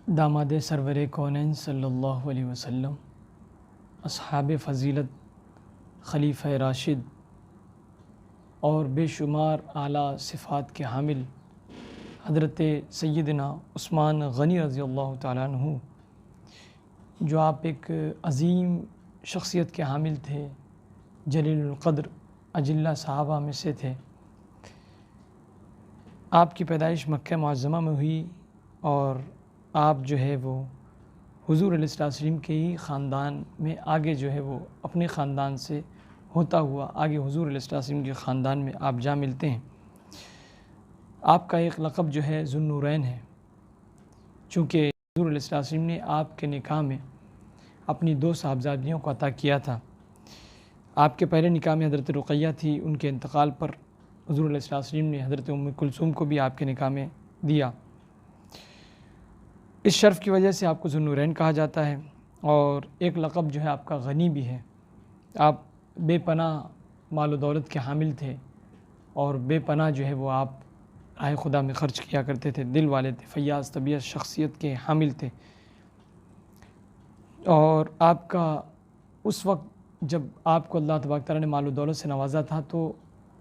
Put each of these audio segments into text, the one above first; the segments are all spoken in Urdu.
داماد سرور کونین صلی اللہ علیہ وسلم، اصحاب فضیلت، خلیفہ راشد اور بے شمار اعلیٰ صفات کے حامل حضرت سیدنا عثمان غنی رضی اللہ تعالیٰ عنہ، جو آپ ایک عظیم شخصیت کے حامل تھے، جلیل القدر اجلہ صحابہ میں سے تھے۔ آپ کی پیدائش مکہ معظمہ میں ہوئی اور آپ جو ہے وہ حضور علیہ السلام کے ہی خاندان میں آگے جو ہے وہ اپنے خاندان سے ہوتا ہوا آگے حضور علیہ السلام کے خاندان میں آپ جا ملتے ہیں۔ آپ کا ایک لقب جو ہے ذو النورین ہے، چونکہ حضور علیہ السلام نے آپ کے نکاح میں اپنی 2 صاحبزادیوں کو عطا کیا تھا۔ آپ کے پہلے نکاح میں حضرت رقیہ تھی، ان کے انتقال پر حضور علیہ السلام نے حضرت ام کلثوم کو بھی آپ کے نکاح میں دیا۔ اس شرف کی وجہ سے آپ کو ذو النورین کہا جاتا ہے، اور ایک لقب جو ہے آپ کا غنی بھی ہے۔ آپ بے پناہ مال و دولت کے حامل تھے اور بے پناہ جو ہے وہ آپ راہ خدا میں خرچ کیا کرتے تھے، دل والے تھے، فیاض طبیعت شخصیت کے حامل تھے۔ اور آپ کا اس وقت جب آپ کو اللہ تبارک تعالیٰ نے مال و دولت سے نوازا تھا، تو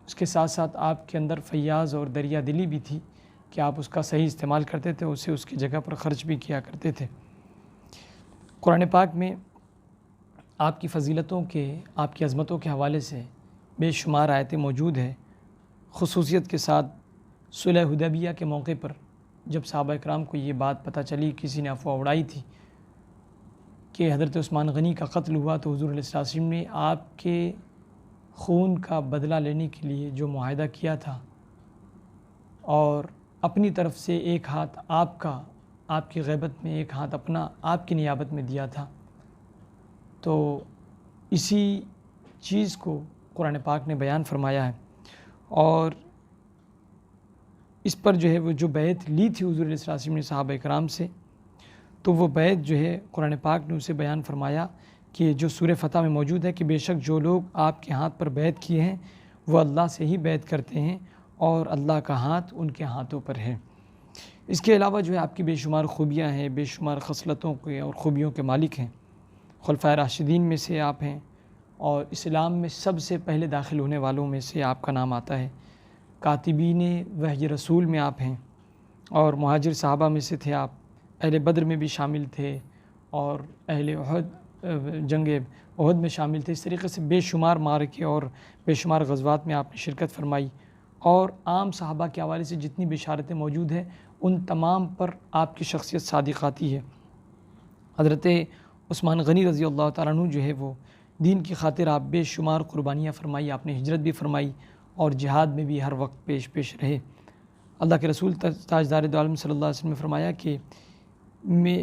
اس کے ساتھ ساتھ آپ کے اندر فیاض اور دریا دلی بھی تھی کہ آپ اس کا صحیح استعمال کرتے تھے، اسے اس کی جگہ پر خرچ بھی کیا کرتے تھے۔ قرآن پاک میں آپ کی فضیلتوں کے، آپ کی عظمتوں کے حوالے سے بے شمار آیتیں موجود ہیں۔ خصوصیت کے ساتھ صلح حدیبیہ کے موقع پر جب صحابہ اکرام کو یہ بات پتہ چلی، کسی نے افواہ اڑائی تھی کہ حضرت عثمان غنی کا قتل ہوا، تو حضور علیہ السلام نے آپ کے خون کا بدلہ لینے کے لیے جو معاہدہ کیا تھا اور اپنی طرف سے ایک ہاتھ آپ کا، آپ کی غیبت میں ایک ہاتھ اپنا آپ کی نیابت میں دیا تھا، تو اسی چیز کو قرآن پاک نے بیان فرمایا ہے۔ اور اس پر جو ہے وہ جو بیعت لی تھی حضور علیہ السلام نے صحابہ اکرام سے، تو وہ بیعت جو ہے قرآن پاک نے اسے بیان فرمایا کہ جو سورہ فتح میں موجود ہے کہ بے شک جو لوگ آپ کے ہاتھ پر بیعت کیے ہیں وہ اللہ سے ہی بیعت کرتے ہیں اور اللہ کا ہاتھ ان کے ہاتھوں پر ہے۔ اس کے علاوہ جو ہے آپ کی بے شمار خوبیاں ہیں، بے شمار خصلتوں کے اور خوبیوں کے مالک ہیں۔ خلفائے راشدین میں سے آپ ہیں اور اسلام میں سب سے پہلے داخل ہونے والوں میں سے آپ کا نام آتا ہے۔ کاتبین وحی رسول میں آپ ہیں اور مہاجر صحابہ میں سے تھے آپ، اہل بدر میں بھی شامل تھے اور اہل جنگ احد میں شامل تھے۔ اس طریقے سے بے شمار معرکے اور بے شمار غزوات میں آپ نے شرکت فرمائی، اور عام صحابہ کے حوالے سے جتنی بشارتیں موجود ہیں ان تمام پر آپ کی شخصیت صادق آتی ہے۔ حضرت عثمان غنی رضی اللہ تعالیٰ عنہ جو ہے وہ دین کی خاطر آپ بے شمار قربانیاں فرمائی، آپ نے ہجرت بھی فرمائی اور جہاد میں بھی ہر وقت پیش رہے۔ اللہ کے رسول تاجدار دو عالم صلی اللہ علیہ وسلم نے فرمایا کہ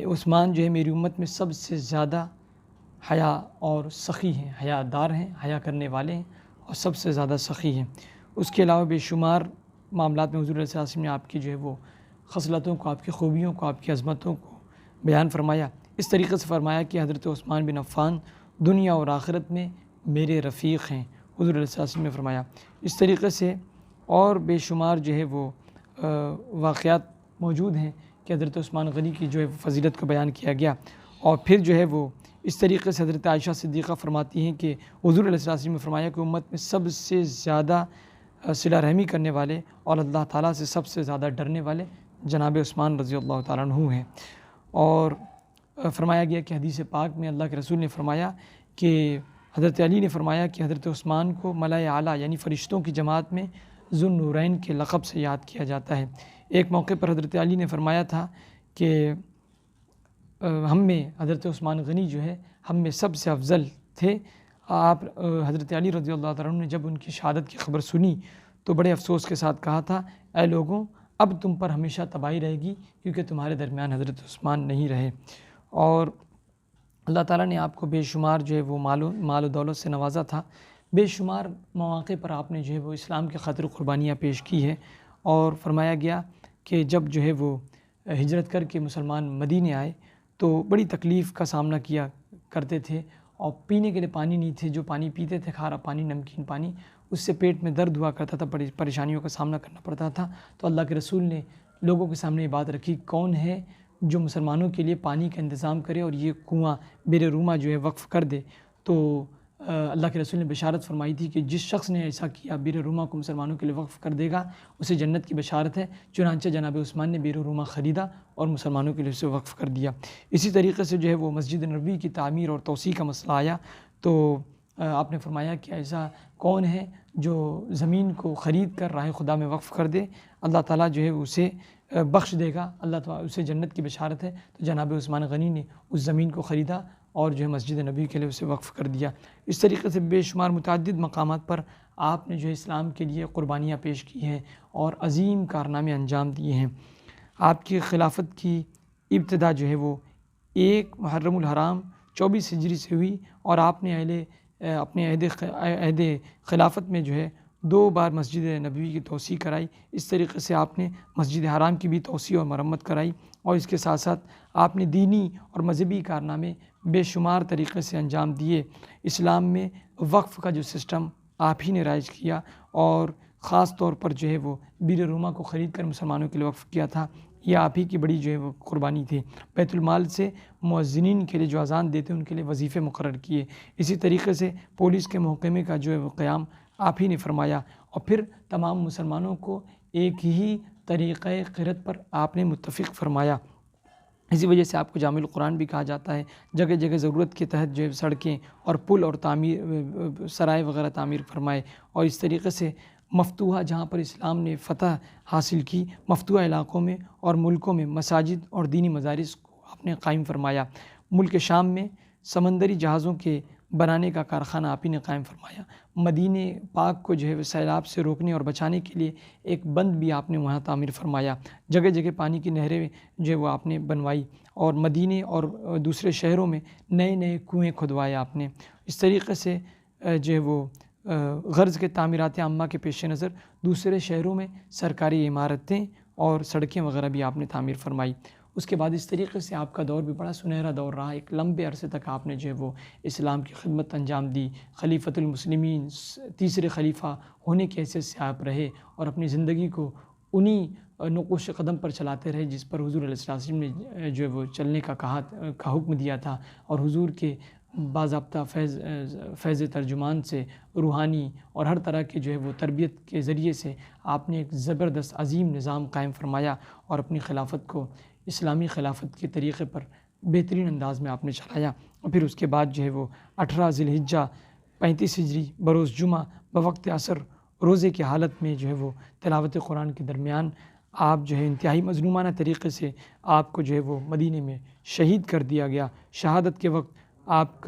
عثمان جو ہے میری امت میں سب سے زیادہ حیا اور سخی ہیں، حیا دار ہیں، حیا کرنے والے ہیں اور سب سے زیادہ سخی ہیں۔ اس کے علاوہ بے شمار معاملات میں حضور علیہ السلام نے آپ کی جو ہے وہ خصلتوں کو، آپ کی خوبیوں کو، آپ کی عظمتوں کو بیان فرمایا۔ اس طریقے سے فرمایا کہ حضرت عثمان بن عفان دنیا اور آخرت میں میرے رفیق ہیں، حضور علیہ السلام نے فرمایا۔ اس طریقے سے اور بے شمار جو ہے وہ واقعات موجود ہیں کہ حضرت عثمان غنی کی جو ہے فضیلت کو بیان کیا گیا۔ اور پھر جو ہے وہ اس طریقے سے حضرت عائشہ صدیقہ فرماتی ہیں کہ حضور علیہ السلام نے فرمایا کہ امت میں سب سے زیادہ صلہ رحمی کرنے والے اور اللہ تعالیٰ سے سب سے زیادہ ڈرنے والے جناب عثمان رضی اللہ تعالیٰ عنہ ہیں۔ اور فرمایا گیا کہ حدیث پاک میں اللہ کے رسول نے فرمایا کہ حضرت علی نے فرمایا کہ حضرت عثمان کو ملائے اعلیٰ یعنی فرشتوں کی جماعت میں ذو النورین کے لقب سے یاد کیا جاتا ہے۔ ایک موقع پر حضرت علی نے فرمایا تھا کہ ہم میں حضرت عثمان غنی جو ہے ہم میں سب سے افضل تھے۔ آپ حضرت علی رضی اللہ تعالیٰ عنہ نے جب ان کی شہادت کی خبر سنی تو بڑے افسوس کے ساتھ کہا تھا، اے لوگوں اب تم پر ہمیشہ تباہی رہے گی کیونکہ تمہارے درمیان حضرت عثمان نہیں رہے۔ اور اللہ تعالیٰ نے آپ کو بے شمار جو ہے وہ مال و دولت سے نوازا تھا۔ بے شمار مواقع پر آپ نے جو ہے وہ اسلام کی خاطر قربانیاں پیش کی ہے، اور فرمایا گیا کہ جب جو ہے وہ ہجرت کر کے مسلمان مدینے آئے تو بڑی تکلیف کا سامنا کیا کرتے تھے، اور پینے کے لیے پانی نہیں تھے، جو پانی پیتے تھے کھارا پانی، نمکین پانی، اس سے پیٹ میں درد ہوا کرتا تھا، بڑی پریشانیوں کا سامنا کرنا پڑتا تھا۔ تو اللہ کے رسول نے لوگوں کے سامنے یہ بات رکھی، کون ہے جو مسلمانوں کے لیے پانی کا انتظام کرے اور یہ کنواں بیر روما جو ہے وقف کر دے، تو اللہ کے رسول نے بشارت فرمائی تھی کہ جس شخص نے ایسا کیا، بیر روما کو مسلمانوں کے لیے وقف کر دے گا، اسے جنت کی بشارت ہے۔ چنانچہ جناب عثمان نے بیر روما خریدا اور مسلمانوں کے لیے اسے وقف کر دیا۔ اسی طریقے سے جو ہے وہ مسجد نبوی کی تعمیر اور توسیع کا مسئلہ آیا، تو آپ نے فرمایا کہ ایسا کون ہے جو زمین کو خرید کر راہ خدا میں وقف کر دے، اللہ تعالیٰ جو ہے اسے بخش دے گا، اللہ تعالیٰ اسے جنت کی بشارت ہے۔ تو جناب عثمان غنی نے اس زمین کو خریدا اور جو ہے مسجد نبوی کے لیے اسے وقف کر دیا۔ اس طریقے سے بے شمار متعدد مقامات پر آپ نے جو ہے اسلام کے لیے قربانیاں پیش کی ہیں اور عظیم کارنامے انجام دیے ہیں۔ آپ کی خلافت کی ابتدا جو ہے وہ 1 محرم الحرام 24 ہجری سے ہوئی، اور آپ نے اپنے عہد خلافت میں جو ہے 2 بار مسجد نبوی کی توسیع کرائی۔ اس طریقے سے آپ نے مسجد حرام کی بھی توسیع اور مرمت کرائی، اور اس کے ساتھ ساتھ آپ نے دینی اور مذہبی کارنامے بے شمار طریقے سے انجام دیے۔ اسلام میں وقف کا جو سسٹم آپ ہی نے رائج کیا، اور خاص طور پر جو ہے وہ بیر روما کو خرید کر مسلمانوں کے لیے وقف کیا تھا، یہ آپ ہی کی بڑی جو ہے وہ قربانی تھی۔ بیت المال سے مؤذنین کے لیے جو اذان دیتے ان کے لیے وظیفے مقرر کیے۔ اسی طریقے سے پولیس کے محکمے کا جو ہے وہ قیام آپ ہی نے فرمایا، اور پھر تمام مسلمانوں کو ایک ہی طریقہ قرأت پر آپ نے متفق فرمایا۔ اسی وجہ سے آپ کو جامع القرآن بھی کہا جاتا ہے۔ جگہ جگہ ضرورت کے تحت جو ہے سڑکیں اور پل اور سرائے وغیرہ تعمیر فرمائے، اور اس طریقے سے مفتوحہ جہاں پر اسلام نے فتح حاصل کی، مفتوحہ علاقوں میں اور ملکوں میں مساجد اور دینی مدارس کو آپ نے قائم فرمایا۔ ملک شام میں سمندری جہازوں کے بنانے کا کارخانہ آپ ہی نے قائم فرمایا۔ مدینہ پاک کو جو ہے سیلاب سے روکنے اور بچانے کے لیے ایک بند بھی آپ نے وہاں تعمیر فرمایا۔ جگہ جگہ پانی کی نہریں جو ہے وہ آپ نے بنوائی، اور مدینہ اور دوسرے شہروں میں نئے نئے کنویں کھدوائے آپ نے۔ اس طریقے سے جو ہے وہ غرض کے تعمیرات عامہ کے پیش نظر دوسرے شہروں میں سرکاری عمارتیں اور سڑکیں وغیرہ بھی آپ نے تعمیر فرمائی۔ اس کے بعد اس طریقے سے آپ کا دور بھی بڑا سنہرا دور رہا۔ ایک لمبے عرصے تک آپ نے جو ہے وہ اسلام کی خدمت انجام دی، خلیفۃ المسلمین تیسرے خلیفہ ہونے کی حیثیت سے آپ رہے، اور اپنی زندگی کو انہی نقوش قدم پر چلاتے رہے جس پر حضور علیہ السلام نے جو ہے وہ چلنے کا حکم دیا تھا، اور حضور کے باضابطہ فیض ترجمان سے روحانی اور ہر طرح کے جو ہے وہ تربیت کے ذریعے سے آپ نے ایک زبردست عظیم نظام قائم فرمایا، اور اپنی خلافت کو اسلامی خلافت کے طریقے پر بہترین انداز میں آپ نے چلایا۔ اور پھر اس کے بعد جو ہے وہ 18 ذی الحجہ 35 ہجری بروز جمعہ بوقت عصر روزے کی حالت میں جو ہے وہ تلاوت قرآن کے درمیان آپ جو ہے انتہائی مظلومانہ طریقے سے آپ کو جو ہے وہ مدینے میں شہید کر دیا گیا۔ شہادت کے وقت آپ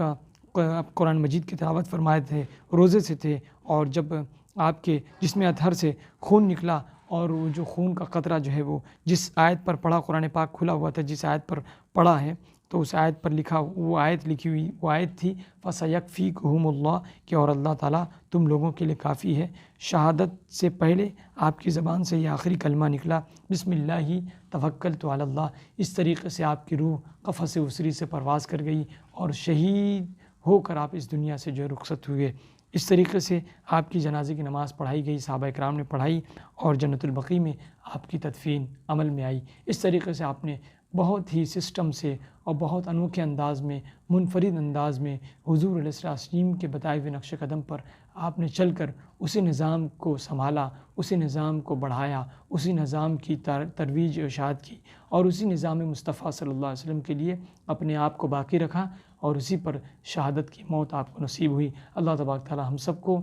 قرآن مجید کی تلاوت فرمائے تھے، روزے سے تھے، اور جب آپ کے جسم اطہر سے خون نکلا، اور وہ جو خون کا قطرہ جو ہے وہ جس آیت پر پڑھا، قرآن پاک کھلا ہوا تھا، جس آیت پر پڑھا ہے تو اس آیت پر وہ آیت لکھی ہوئی وہ آیت تھی فَسَيَكْفِيكُهُمُ اللَّهُ، کہ اور اللہ تعالیٰ تم لوگوں کے لیے کافی ہے۔ شہادت سے پہلے آپ کی زبان سے یہ آخری کلمہ نکلا، بسم اللہ توکلت علی اللہ۔ اس طریقے سے آپ کی روح قفس اسری سے پرواز کر گئی، اور شہید ہو کر آپ اس دنیا سے جو رخصت ہوئے۔ اس طریقے سے آپ کی جنازے کی نماز پڑھائی گئی، صحابہ کرام نے پڑھائی، اور جنت البقیع میں آپ کی تدفین عمل میں آئی۔ اس طریقے سے آپ نے بہت ہی سسٹم سے اور بہت انوکھے انداز میں، منفرد انداز میں حضور علیہ السلام کے بتائے ہوئے نقش قدم پر آپ نے چل کر اسی نظام کو سنبھالا، اسی نظام کو بڑھایا، اسی نظام کی ترویج و اشاعت کی، اور اسی نظام مصطفیٰ صلی اللہ علیہ وسلم کے لیے اپنے آپ کو باقی رکھا، اور اسی پر شہادت کی موت آپ کو نصیب ہوئی۔ اللہ تبارک تعالی ہم سب کو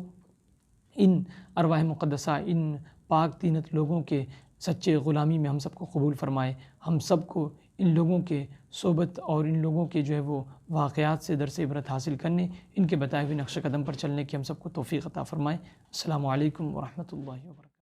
ان ارواح مقدسہ، ان پاک طینت لوگوں کے سچے غلامی میں ہم سب کو قبول فرمائے۔ ہم سب کو ان لوگوں کے صحبت اور ان لوگوں کے جو ہے وہ واقعات سے درس عبرت حاصل کرنے، ان کے بتائے ہوئے نقش قدم پر چلنے کی ہم سب کو توفیق عطا فرمائے۔ السلام علیکم ورحمۃ اللہ وبرکاتہ۔